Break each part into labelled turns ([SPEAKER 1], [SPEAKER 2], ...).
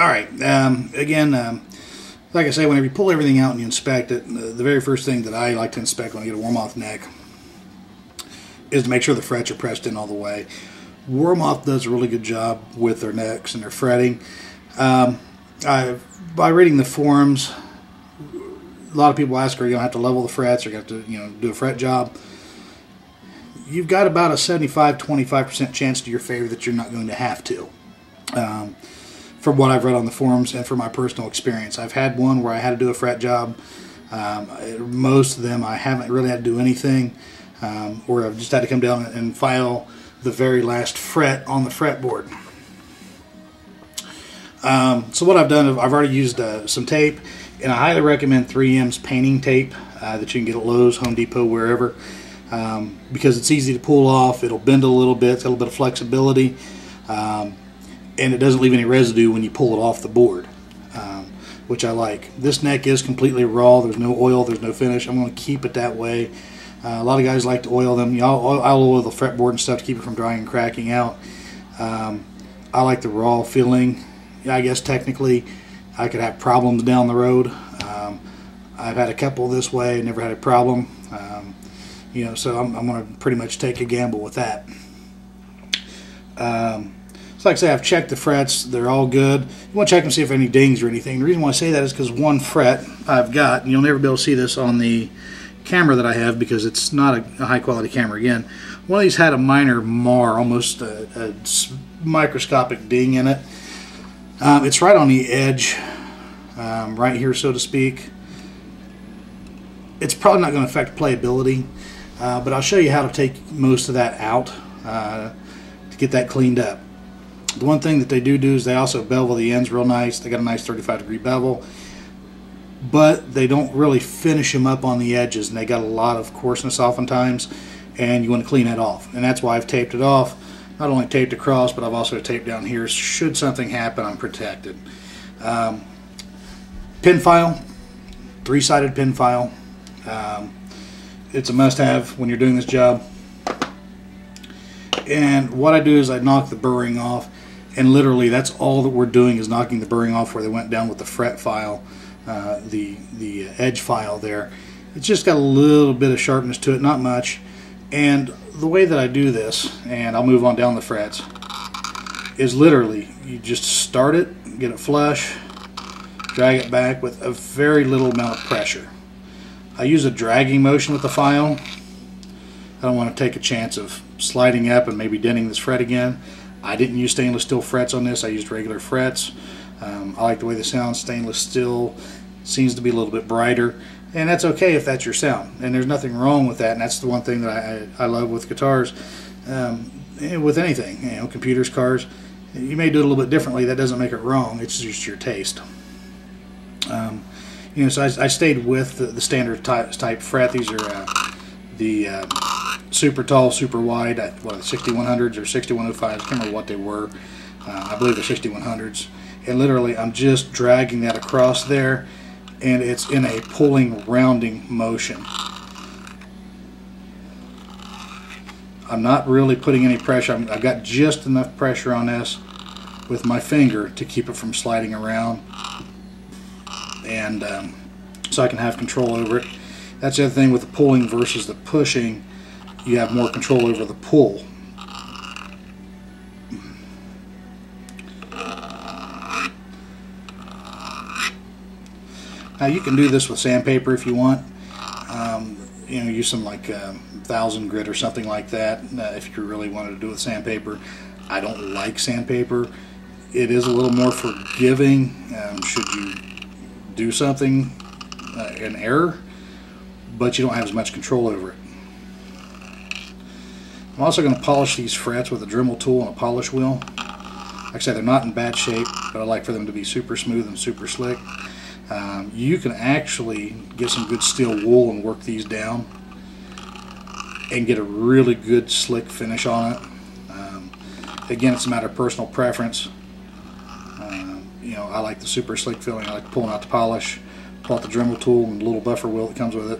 [SPEAKER 1] Alright, again, like I say, whenever you pull everything out and you inspect it, the very first thing that I like to inspect when I get a warm-off neck is to make sure the frets are pressed in all the way. Warm-off does a really good job with their necks and their fretting. By reading the forums, a lot of people ask, are you going to have to level the frets, or you have to do a fret job? You've got about a 75-25% chance to your favor that you're not going to have to. From what I've read on the forums and from my personal experience. I've had one where I had to do a fret job. Most of them I haven't really had to do anything, or I've just had to come down and file the very last fret on the fretboard. So what I've done is I've already used some tape, and I highly recommend 3M's painting tape that you can get at Lowe's, Home Depot, wherever, because it's easy to pull off. It'll bend a little bit, it's got a little bit of flexibility, and it doesn't leave any residue when you pull it off the board, which I like. This neck is completely raw. There's no oil, there's no finish. I'm going to keep it that way. A lot of guys like to oil them. I'll oil the fretboard and stuff to keep it from drying and cracking out. I like the raw feeling. I guess technically I could have problems down the road. I've had a couple this way, never had a problem. So I'm going to pretty much take a gamble with that. So like I say, I've checked the frets. They're all good. You want to check them, see if any dings or anything. The reason why I say that is because one fret I've got, and you'll never be able to see this on the camera that I have because it's not a high quality camera. Again, one of these had a minor mar, almost a microscopic ding in it. It's right on the edge, right here, so to speak. It's probably not going to affect playability, but I'll show you how to take most of that out to get that cleaned up. The one thing that they do is they also bevel the ends real nice. They got a nice 35-degree bevel, but they don't really finish them up on the edges, and they got a lot of coarseness oftentimes, and you want to clean that off. And that's why I've taped it off. Not only taped across, but I've also taped down here. Should something happen, I'm protected. Pin file, 3-sided pin file. It's a must-have when you're doing this job. And what I do is I knock the burring off, and literally that's all that we're doing is knocking the burring off where they went down with the fret file, the edge file there. It's just got a little bit of sharpness to it, not much. And the way that I do this, and I'll move on down the frets, is literally you just start it, get it flush, drag it back with a very little amount of pressure. I use a dragging motion with the file. I don't want to take a chance of sliding up and maybe denting this fret again. I didn't use stainless steel frets on this. I used regular frets. I like the way they sound. Stainless steel seems to be a little bit brighter, and that's okay if that's your sound, and there's nothing wrong with that. And that's the one thing that I love with guitars, with anything, computers, cars. You may do it a little bit differently. That doesn't make it wrong. It's just your taste. So I stayed with the standard type fret. These are the super tall, super wide, what, 6100s or 6105s, I can't remember what they were. I believe they're 6100s. And literally I'm just dragging that across there, and it's in a pulling, rounding motion. I'm not really putting any pressure. I've got just enough pressure on this with my finger to keep it from sliding around, and so I can have control over it. That's the other thing with the pulling versus the pushing. You have more control over the pull. Now you can do this with sandpaper if you want. Use some like 1000 grit or something like that if you really wanted to do it with sandpaper. I don't like sandpaper. It is a little more forgiving should you do something in error, but you don't have as much control over it. I'm also going to polish these frets with a Dremel tool and a polish wheel. Like I said, they're not in bad shape, but I like for them to be super smooth and super slick. You can actually get some good steel wool and work these down and get a really good slick finish on it. Again, it's a matter of personal preference. I like the super slick feeling. I like pulling out the polish, pull out the Dremel tool and the little buffer wheel that comes with it.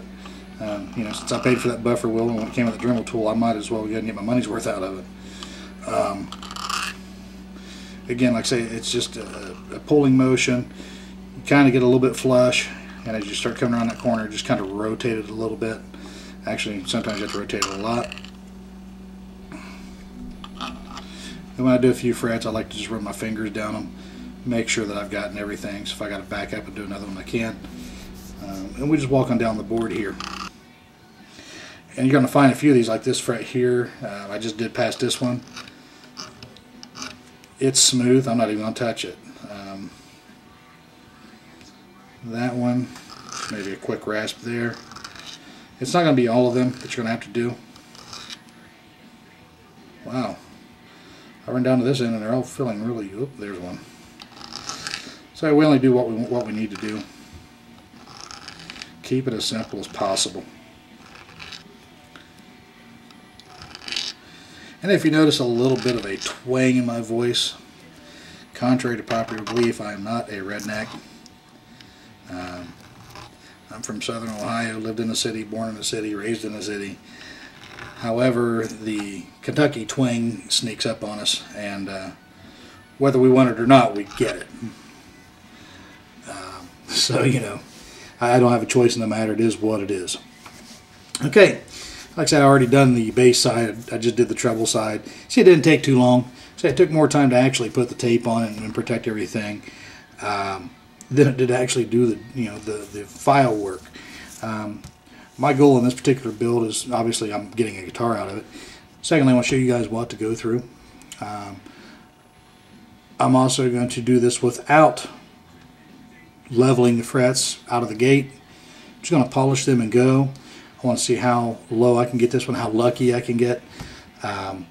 [SPEAKER 1] Since I paid for that buffer wheel, and when it came with the Dremel tool, I might as well go ahead and get my money's worth out of it. again, like I say, it's just a pulling motion. You kind of get a little bit flush, and as you start coming around that corner, just kind of rotate it a little bit. Actually, sometimes you have to rotate it a lot. And when I do a few frets, I like to just run my fingers down them, make sure that I've gotten everything. So if I got to back up and do another one, I can. And we just walk on down the board here. And you're going to find a few of these, like this fret here. I just did past this one. It's smooth. I'm not even going to touch it. That one, maybe a quick rasp there. It's not going to be all of them that you're going to have to do. Wow. I run down to this end and they're all feeling really, oh, there's one. So we only do what we need to do. Keep it as simple as possible. And if you notice a little bit of a twang in my voice, contrary to popular belief, I am not a redneck. I'm from Southern Ohio, lived in the city, born in the city, raised in the city. However, the Kentucky twang sneaks up on us, and whether we want it or not, we get it. So, you know, I don't have a choice in the matter. It is what it is. Okay, like I said, I already done the bass side. I just did the treble side. See, it didn't take too long. So it took more time to actually put the tape on it and protect everything than it did actually do the file work. My goal in this particular build is, obviously, I'm getting a guitar out of it. Secondly, I want to show you guys what to go through. I'm also going to do this without leveling the frets out of the gate. I'm just going to polish them and go. I want to see how low I can get this one, how lucky I can get. And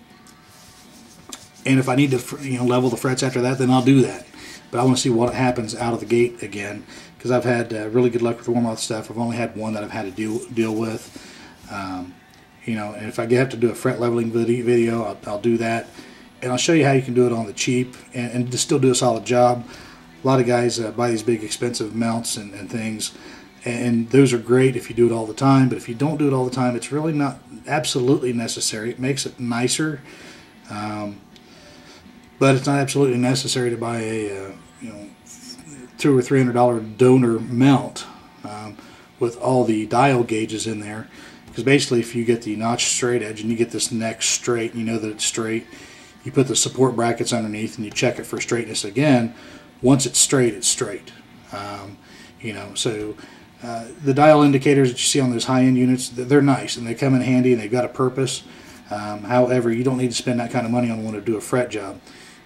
[SPEAKER 1] if I need to level the frets after that, then I'll do that. But I want to see what happens out of the gate again, because I've had really good luck with the warm-out stuff. I've only had one that I've had to deal with. You know, and if I have to do a fret leveling video, I'll do that. And I'll show you how you can do it on the cheap and just still do a solid job. A lot of guys buy these big expensive mounts and things, and those are great if you do it all the time. But if you don't do it all the time, it's really not absolutely necessary. It makes it nicer, but it's not absolutely necessary to buy a $200 or $300 donor mount with all the dial gauges in there. Because basically, if you get the notch straight edge and you get this neck straight, and you know that it's straight, you put the support brackets underneath and you check it for straightness again. Once it's straight, it's straight. So the dial indicators that you see on those high-end units, they're nice and they come in handy and they've got a purpose. However, you don't need to spend that kind of money on one to do a fret job.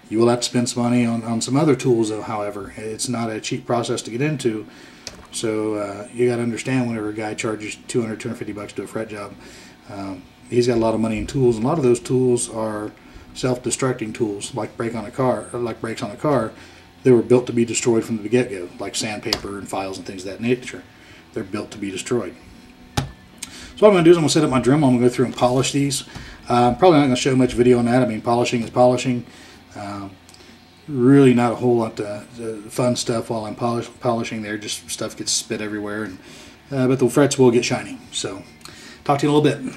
[SPEAKER 1] You will have to spend some money on some other tools, though. However, it's not a cheap process to get into. So you got to understand, whenever a guy charges $200, $250 to do a fret job, he's got a lot of money in tools, and a lot of those tools are self-destructing tools, like brakes on a car. They were built to be destroyed from the get-go, like sandpaper and files and things of that nature. They're built to be destroyed. So what I'm going to do is I'm going to set up my Dremel. I'm going to go through and polish these. Probably not going to show much video on that. I mean, polishing is polishing. Really not a whole lot of fun stuff while I'm polishing there. Just stuff gets spit everywhere, but the frets will get shiny. So talk to you in a little bit.